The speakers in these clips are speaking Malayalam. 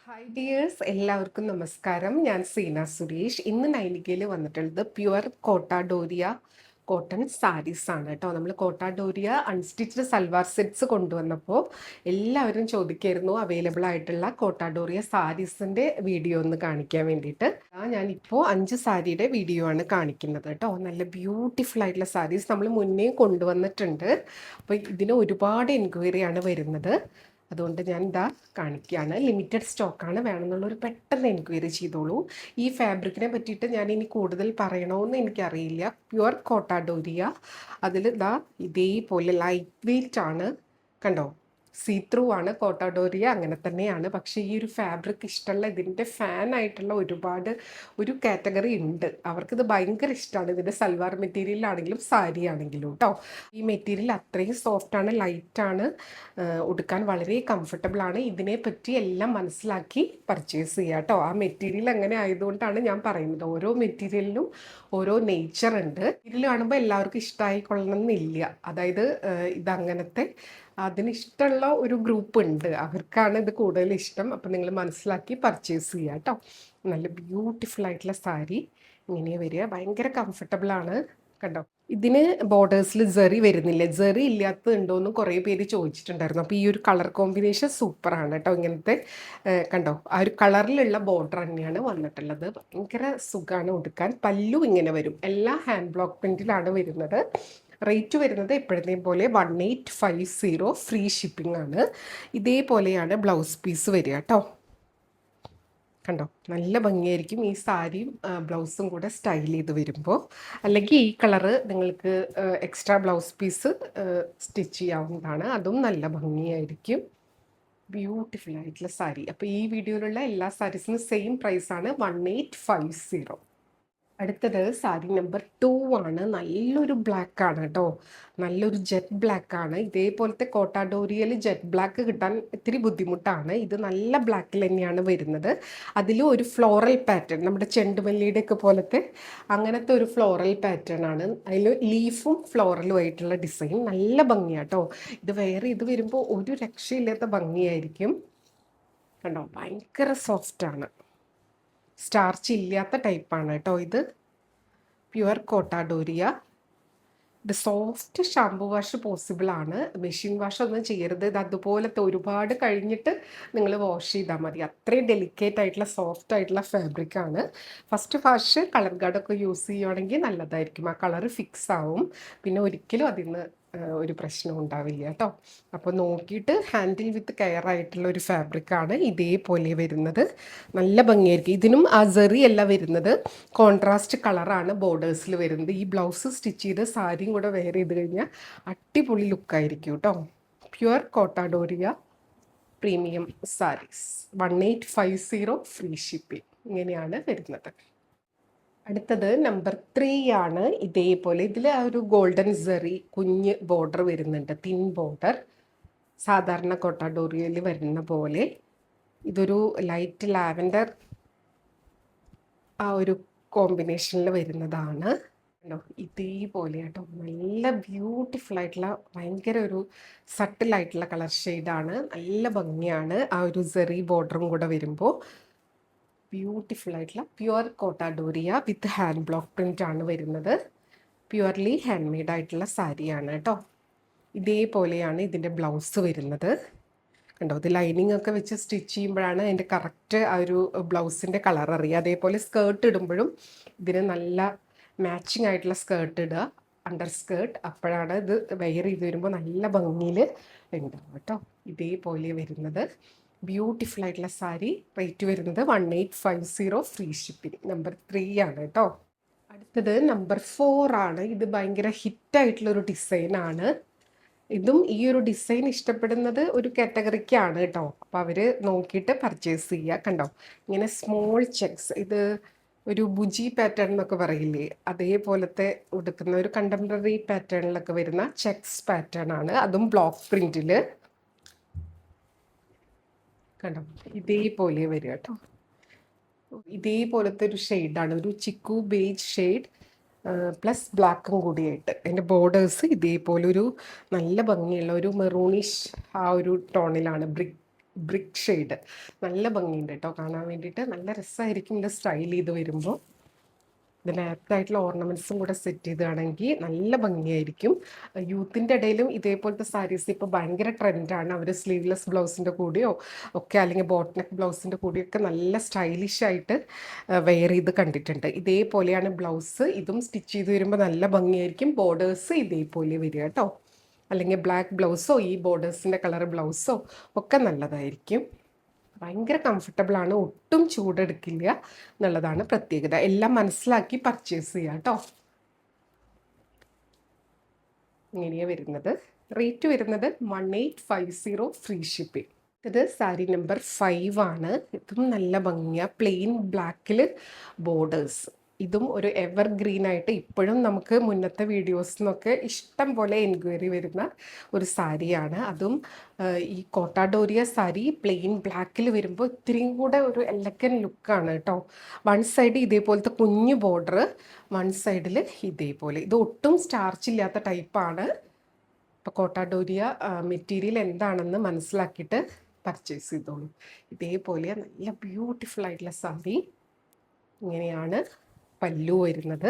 ഹായ് ഡിയേഴ്സ്, എല്ലാവർക്കും നമസ്കാരം. ഞാൻ സീന സുരേഷ്. ഇന്ന് നൈനികയിൽ വന്നിട്ടുള്ളത് പ്യുവർ കോട്ടാഡോരിയ കോട്ടൺ സാരീസ് ആണ് കേട്ടോ. നമ്മൾ കോട്ടാഡോരിയ അൺസ്റ്റിച്ച്ഡ് സൽവാർ സെറ്റ്സ് കൊണ്ടുവന്നപ്പോൾ എല്ലാവരും ചോദിക്കായിരുന്നു അവൈലബിൾ ആയിട്ടുള്ള കോട്ടാഡോറിയ സാരീസിൻ്റെ വീഡിയോ ഒന്ന് കാണിക്കാൻ വേണ്ടിയിട്ട്. ഞാനിപ്പോൾ 5 സാരിയുടെ വീഡിയോ ആണ് കാണിക്കുന്നത് കേട്ടോ. നല്ല ബ്യൂട്ടിഫുൾ ആയിട്ടുള്ള സാരീസ് നമ്മൾ മുന്നേ കൊണ്ടുവന്നിട്ടുണ്ട്. അപ്പോൾ ഇതിന് ഒരുപാട് എൻക്വയറിയാണ് വരുന്നത്. അതുകൊണ്ട് ഞാൻ ഇതാ കാണിക്കുകയാണ്. ലിമിറ്റഡ് സ്റ്റോക്കാണ്, വേണമെന്നുള്ളൊരു പെട്ടെന്ന് എൻക്വയറി ചെയ്തോളൂ. ഈ ഫാബ്രിക്കിനെ പറ്റിയിട്ട് ഞാൻ ഇനി കൂടുതൽ പറയണമെന്ന് എനിക്കറിയില്ല. പ്യുവർ കോട്ടാഡോരിയ, അതിൽ ഇതാ ഇതേപോലെ ലൈറ്റ് വെയിറ്റ് ആണ്, കണ്ടോ. സീ ത്രൂ ആണ് കോട്ടാഡോരിയ, അങ്ങനെ തന്നെയാണ്. പക്ഷേ ഈ ഒരു ഫാബ്രിക് ഇഷ്ടമുള്ള, ഇതിൻ്റെ ഫാനായിട്ടുള്ള ഒരു കാറ്റഗറി ഉണ്ട്. അവർക്കിത് ഭയങ്കര ഇഷ്ടമാണ്. ഇതിൻ്റെ സൽവാർ മെറ്റീരിയലാണെങ്കിലും സാരി ആണെങ്കിലും കേട്ടോ. ഈ മെറ്റീരിയൽ അത്രയും സോഫ്റ്റാണ്, ലൈറ്റാണ്, ഉടുക്കാൻ വളരെ കംഫർട്ടബിൾ ആണ്. ഇതിനെപ്പറ്റി എല്ലാം മനസ്സിലാക്കി പർച്ചേസ് ചെയ്യുക കേട്ടോ. ആ മെറ്റീരിയൽ അങ്ങനെ ആയതുകൊണ്ടാണ് ഞാൻ പറയുന്നത്. ഓരോ മെറ്റീരിയലിനും ഓരോ നേച്ചർ ഉണ്ട്. മെറ്റീരിയൽ കാണുമ്പോൾ എല്ലാവർക്കും ഇഷ്ടമായിക്കൊള്ളണം എന്നില്ല. അതായത് ഇതങ്ങനത്തെ അതിനിഷ്ടമുള്ള ഒരു ഗ്രൂപ്പ് ഉണ്ട്, അവർക്കാണ് ഇത് കൂടുതൽ ഇഷ്ടം. അപ്പം നിങ്ങൾ മനസ്സിലാക്കി പർച്ചേസ് ചെയ്യുക കേട്ടോ. നല്ല ബ്യൂട്ടിഫുൾ ആയിട്ടുള്ള സാരി ഇങ്ങനെ വരിക, ഭയങ്കര കംഫർട്ടബിൾ ആണ്, കണ്ടോ. ഇതിന് ബോർഡേഴ്സിൽ ജെറി വരുന്നില്ല. ജെറി ഇല്ലാത്തതുണ്ടോ എന്ന് കുറേ പേര് ചോദിച്ചിട്ടുണ്ടായിരുന്നു. അപ്പോൾ ഈ ഒരു കളർ കോമ്പിനേഷൻ സൂപ്പറാണ് കേട്ടോ. ഇങ്ങനത്തെ കണ്ടോ, ആ ഒരു കളറിലുള്ള ബോർഡർ തന്നെയാണ് വന്നിട്ടുള്ളത്. ഭയങ്കര സുഖമാണ് ഉടുക്കാൻ. പല്ലു ഇങ്ങനെ വരും, എല്ലാ ഹാൻഡ് ബ്ലോക്ക് പ്രിൻറ്റിലാണ് വരുന്നത്. റേറ്റ് വരുന്നത് എപ്പോഴത്തെയും പോലെ 1850, ഫ്രീ ഷിപ്പിംഗ് ആണ്. ഇതേപോലെയാണ് ബ്ലൗസ് പീസ് വരിക കേട്ടോ. കണ്ടോ, നല്ല ഭംഗിയായിരിക്കും ഈ സാരിയും ബ്ലൗസും കൂടെ സ്റ്റൈൽ ചെയ്ത് വരുമ്പോൾ. അല്ലെങ്കിൽ ഈ കളറ് നിങ്ങൾക്ക് എക്സ്ട്രാ ബ്ലൗസ് പീസ് സ്റ്റിച്ച് ചെയ്യാവുന്നതാണ്, അതും നല്ല ഭംഗിയായിരിക്കും. ബ്യൂട്ടിഫുൾ ആയിട്ടുള്ള സാരി. അപ്പോൾ ഈ വീഡിയോയിലുള്ള എല്ലാ സാരീസിനും സെയിം പ്രൈസാണ്, 1850. അടുത്തത് സാരി നമ്പർ 2 ആണ്. നല്ലൊരു ബ്ലാക്ക് ആണ് കേട്ടോ, നല്ലൊരു ജെറ്റ് ബ്ലാക്ക് ആണ്. ഇതേപോലത്തെ കോട്ടാഡോരിയൽ ജെറ്റ് ബ്ലാക്ക് കിട്ടാൻ ഇത്തിരി ബുദ്ധിമുട്ടാണ്. ഇത് നല്ല ബ്ലാക്കിൽ തന്നെയാണ് വരുന്നത്. അതിലും ഒരു ഫ്ലോറൽ പാറ്റേൺ, നമ്മുടെ ചെണ്ടുമല്ലിയുടെ ഒക്കെ പോലത്തെ അങ്ങനത്തെ ഒരു ഫ്ലോറൽ പാറ്റേൺ ആണ്. അതിൽ ലീഫും ഫ്ലോറലും ആയിട്ടുള്ള ഡിസൈൻ നല്ല ഭംഗിയാട്ടോ. ഇത് വേറെ ഇത് വരുമ്പോൾ ഒരു രക്ഷയില്ലാത്ത ഭംഗിയായിരിക്കും. കണ്ടോ, ഭയങ്കര സോഫ്റ്റാണ്, സ്റ്റാർച്ച് ഇല്ലാത്ത ടൈപ്പാണ് കേട്ടോ. ഇത് പ്യുവർ കോട്ടാഡോരിയ. ഇത് സോഫ്റ്റ് ഷാംപൂ വാഷ് പോസിബിൾ ആണ്, മെഷീൻ വാഷ് ഒന്നും ചെയ്യരുത്. ഇത് അതുപോലത്തെ ഒരുപാട് കഴിഞ്ഞിട്ട് നിങ്ങൾ വാഷ് ചെയ്താൽ മതി. അത്രയും ഡെലിക്കേറ്റ് ആയിട്ടുള്ള സോഫ്റ്റ് ആയിട്ടുള്ള ഫാബ്രിക് ആണ്. ഫസ്റ്റ് വാഷ് കളർ ഗാർഡൊക്കെ യൂസ് ചെയ്യുകയാണെങ്കിൽ നല്ലതായിരിക്കും. ആ കളർ ഫിക്സ് ആവും, പിന്നെ ഒരിക്കലും അതിൽ നിന്ന് ഒരു പ്രശ്നം ഉണ്ടാവില്ല കേട്ടോ. അപ്പോൾ നോക്കിയിട്ട് ഹാൻഡിൽ വിത്ത് കെയർ ആയിട്ടുള്ള ഒരു ഫാബ്രിക്കാണ് ഇതേപോലെ വരുന്നത്. നല്ല ഭംഗിയായിരിക്കും. ഇതിനും ആ സെറി അല്ല വരുന്നത്, കോൺട്രാസ്റ്റ് കളറാണ് ബോർഡേഴ്സിൽ വരുന്നത്. ഈ ബ്ലൗസ് സ്റ്റിച്ച് ചെയ്ത് സാരിയും കൂടെ വെയർ ചെയ്ത് കഴിഞ്ഞാൽ അടിപൊളി ലുക്കായിരിക്കും കേട്ടോ. Pure Kota Doria premium saris, 1850, free shipping. ഇങ്ങനെയാണ് വരുന്നത്. അടുത്തത് നമ്പർ 3 ആണ്. ഇതേപോലെ ഇതിൽ ആ ഒരു ഗോൾഡൻ സെറി കുഞ്ഞ് ബോർഡർ വരുന്നുണ്ട്, തിൻ ബോർഡർ, സാധാരണ കോട്ടാഡോറിയയിൽ വരുന്ന പോലെ. ഇതൊരു ലൈറ്റ് ലാവൻഡർ ആ ഒരു കോമ്പിനേഷനിൽ വരുന്നതാണ്. ഇതേപോലെ കേട്ടോ, നല്ല ബ്യൂട്ടിഫുൾ ആയിട്ടുള്ള ഭയങ്കര ഒരു സട്ടിലായിട്ടുള്ള കളർ ഷെയ്ഡാണ്, നല്ല ഭംഗിയാണ്. ആ ഒരു സെറി ബോർഡറും കൂടെ വരുമ്പോൾ ബ്യൂട്ടിഫുൾ ആയിട്ടുള്ള പ്യുവർ കോട്ടാഡോരിയ വിത്ത് ഹാൻഡ് ബ്ലോക്ക് പ്രിൻ്റ് ആണ് വരുന്നത്. പ്യുവർലി ഹാൻഡ് മെയ്ഡ് ആയിട്ടുള്ള സാരിയാണ് കേട്ടോ. ഇതേപോലെയാണ് ഇതിൻ്റെ ബ്ലൗസ് വരുന്നത്. കണ്ടോ, ഇത് ലൈനിങ് ഒക്കെ വെച്ച് സ്റ്റിച്ച് ചെയ്യുമ്പോഴാണ് അതിൻ്റെ കറക്റ്റ് ആ ഒരു ബ്ലൗസിൻ്റെ കളർ അറിയുക. അതേപോലെ സ്കേർട്ട് ഇടുമ്പോഴും ഇതിന് നല്ല മാച്ചിങ് ആയിട്ടുള്ള സ്കേർട്ട് ഇടുക, അണ്ടർ സ്കേർട്ട്. അപ്പോഴാണ് ഇത് വെയർ ചെയ്ത് വരുമ്പോൾ നല്ല ഭംഗിയിൽ ഉണ്ടാവും കേട്ടോ. ഇതേപോലെ വരുന്നത് ബ്യൂട്ടിഫുൾ ആയിട്ടുള്ള സാരി. റേറ്റ് വരുന്നത് 1850, ഫ്രീ ഷിപ്പിംഗ്. നമ്പർ 3 ആണ് കേട്ടോ. അടുത്തത് നമ്പർ 4 ആണ്. ഇത് ഭയങ്കര ഹിറ്റായിട്ടുള്ളൊരു ഡിസൈനാണ്. ഇതും ഈ ഒരു ഡിസൈൻ ഇഷ്ടപ്പെടുന്നത് ഒരു കാറ്റഗറിക്കാണ് കേട്ടോ. അപ്പോൾ അവർ നോക്കിയിട്ട് പർച്ചേസ് ചെയ്യുക. കണ്ടോ, ഇങ്ങനെ സ്മോൾ ചെക്സ്, ഇത് ഒരു ബുജി പാറ്റേൺ എന്നൊക്കെ പറയില്ലേ, അതേപോലത്തെ ഉടുക്കുന്ന ഒരു കണ്ടംപററി പാറ്റേണിലൊക്കെ വരുന്ന ചെക്സ് പാറ്റേൺ ആണ്. അതും ബ്ലോക്ക് പ്രിൻറ്റിൽ. കണ്ടോ, ഇതേപോലെ വരിക കേട്ടോ. ഇതേപോലത്തെ ഒരു ഷെയ്ഡാണ്, ഒരു ചിക്കു ബേജ് ഷെയ്ഡ് പ്ലസ് ബ്ലാക്കും കൂടിയായിട്ട്. അതിൻ്റെ ബോർഡേഴ്സ് ഇതേപോലെ ഒരു നല്ല ഭംഗിയുള്ള ഒരു മെറൂണിഷ് ആ ഒരു ടോണിലാണ്, ബ്രിക്ക് ബ്രിക്ക് ഷെയ്ഡ്. നല്ല ഭംഗിയുണ്ട് കേട്ടോ കാണാൻ വേണ്ടിയിട്ട്. നല്ല രസമായിരിക്കും ഇത് സ്റ്റൈൽ ചെയ്ത് വരുമ്പോൾ. ഇതിന് ആപ്റ്റായിട്ടുള്ള ഓർണമെൻറ്റ്സും കൂടെ സെറ്റ് ചെയ്തുകയാണെങ്കിൽ നല്ല ഭംഗിയായിരിക്കും. യൂത്തിൻ്റെ ഇടയിലും ഇതേപോലത്തെ സാരീസ് ഇപ്പോൾ ഭയങ്കര ട്രെൻഡാണ്. അവർ സ്ലീവ്ലെസ് ബ്ലൗസിൻ്റെ കൂടെയോ ഒക്കെ അല്ലെങ്കിൽ ബോട്ട് നെക്ക് ബ്ലൗസിൻ്റെ കൂടെയൊക്കെ നല്ല സ്റ്റൈലിഷ് ആയിട്ട് വെയർ ചെയ്ത് കണ്ടിട്ടുണ്ട്. ഇതേപോലെയാണ് ബ്ലൗസ്. ഇതും സ്റ്റിച്ച് ചെയ്ത് വരുമ്പോൾ നല്ല ഭംഗിയായിരിക്കും. ബോർഡേഴ്സ് ഇതേപോലെ വരിക കേട്ടോ. അല്ലെങ്കിൽ ബ്ലാക്ക് ബ്ലൗസോ ഈ ബോർഡേഴ്സിൻ്റെ കളർ ബ്ലൗസോ ഒക്കെ നല്ലതായിരിക്കും. ഭയങ്കര കംഫർട്ടബിളാണ്, ഒട്ടും ചൂടെടുക്കില്ല എന്നുള്ളതാണ് പ്രത്യേകത. എല്ലാം മനസ്സിലാക്കി പർച്ചേസ് ചെയ്യുക കേട്ടോ. ഇങ്ങനെയാണ് വരുന്നത്. റേറ്റ് വരുന്നത് 1850 ഫ്രീ ഷിപ്പിംഗ്. ഇത് സാരി നമ്പർ 5 ആണ്. ഇതും നല്ല ഭംഗിയാണ്. പ്ലെയിൻ ബ്ലാക്കിൽ ബോർഡേഴ്സ്. ഇതും ഒരു എവർ ഗ്രീൻ ആയിട്ട് ഇപ്പോഴും നമുക്ക് മുന്നത്തെ വീഡിയോസിനൊക്കെ ഇഷ്ടം പോലെ എൻക്വയറി വരുന്ന ഒരു സാരിയാണ്. അതും ഈ കോട്ടാഡോരിയ സാരി പ്ലെയിൻ ബ്ലാക്കിൽ വരുമ്പോൾ ഇത്തിരിയും കൂടെ ഒരു എലഗൻ ലുക്കാണ് കേട്ടോ. വൺ സൈഡ് ഇതേപോലത്തെ കുഞ്ഞു ബോർഡർ, വൺ സൈഡിൽ ഇതേപോലെ. ഇത് ഒട്ടും സ്റ്റാർച്ച് ഇല്ലാത്ത ടൈപ്പാണ്. ഇപ്പോൾ കോട്ടാഡോരിയ മെറ്റീരിയൽ എന്താണെന്ന് മനസ്സിലാക്കിയിട്ട് പർച്ചേസ് ചെയ്തോളൂ. ഇതേപോലെ നല്ല ബ്യൂട്ടിഫുൾ ആയിട്ടുള്ള സാരി. ഇങ്ങനെയാണ് പല്ലു വരുന്നത്.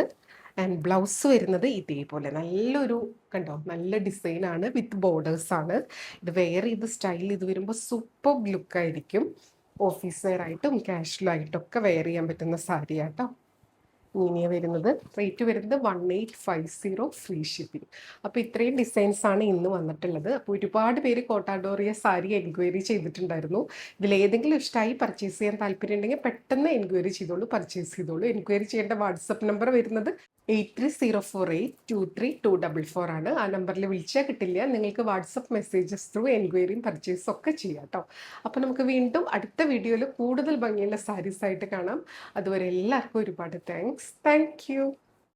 ആൻഡ് ബ്ലൗസ് വരുന്നത് ഇതേപോലെ നല്ലൊരു കണ്ടോ, നല്ല ഡിസൈനാണ് വിത്ത് ബോർഡേഴ്സാണ്. ഇത് വെയർ ചെയ്ത് സ്റ്റൈൽ ചെയ്ത് വരുമ്പോൾ സൂപ്പർ ലുക്കായിരിക്കും. ഓഫീസ് വെയർ ആയിട്ടും കാഷ്വലായിട്ടും ഒക്കെ വെയർ ചെയ്യാൻ പറ്റുന്ന സാരിയാട്ടോ. ഇങ്ങനെയാണ് വരുന്നത്. റേറ്റ് വരുന്നത് 1850 ഫ്രീ ഷിപ്പിംഗ്. അപ്പോൾ ഇത്രയും ഡിസൈൻസാണ് ഇന്ന് വന്നിട്ടുള്ളത്. അപ്പോൾ ഒരുപാട് പേര് കോട്ടാഡോറിയ സാരി എൻക്വയറി ചെയ്തിട്ടുണ്ടായിരുന്നു. ഇതിലേതെങ്കിലും ഇഷ്ടമായി പർച്ചേസ് ചെയ്യാൻ താല്പര്യം ഉണ്ടെങ്കിൽ പെട്ടെന്ന് എൻക്വയറി ചെയ്തോളൂ, പർച്ചേസ് ചെയ്തോളൂ. എൻക്വയറി ചെയ്യേണ്ട വാട്സപ്പ് നമ്പർ വരുന്നത് 8304823244 ആണ്. ആ നമ്പറിൽ വിളിച്ചാൽ കിട്ടില്ല. നിങ്ങൾക്ക് വാട്സപ്പ് മെസ്സേജസ് ത്രൂ എൻക്വയറിയും പർച്ചേസും ഒക്കെ ചെയ്യാം കേട്ടോ. അപ്പോൾ നമുക്ക് വീണ്ടും അടുത്ത വീഡിയോയിൽ കൂടുതൽ ഭംഗിയുള്ള സാരീസ് ആയിട്ട് കാണാം. അതുവരെ എല്ലാവർക്കും ഒരുപാട് താങ്ക്സ്. Thank you.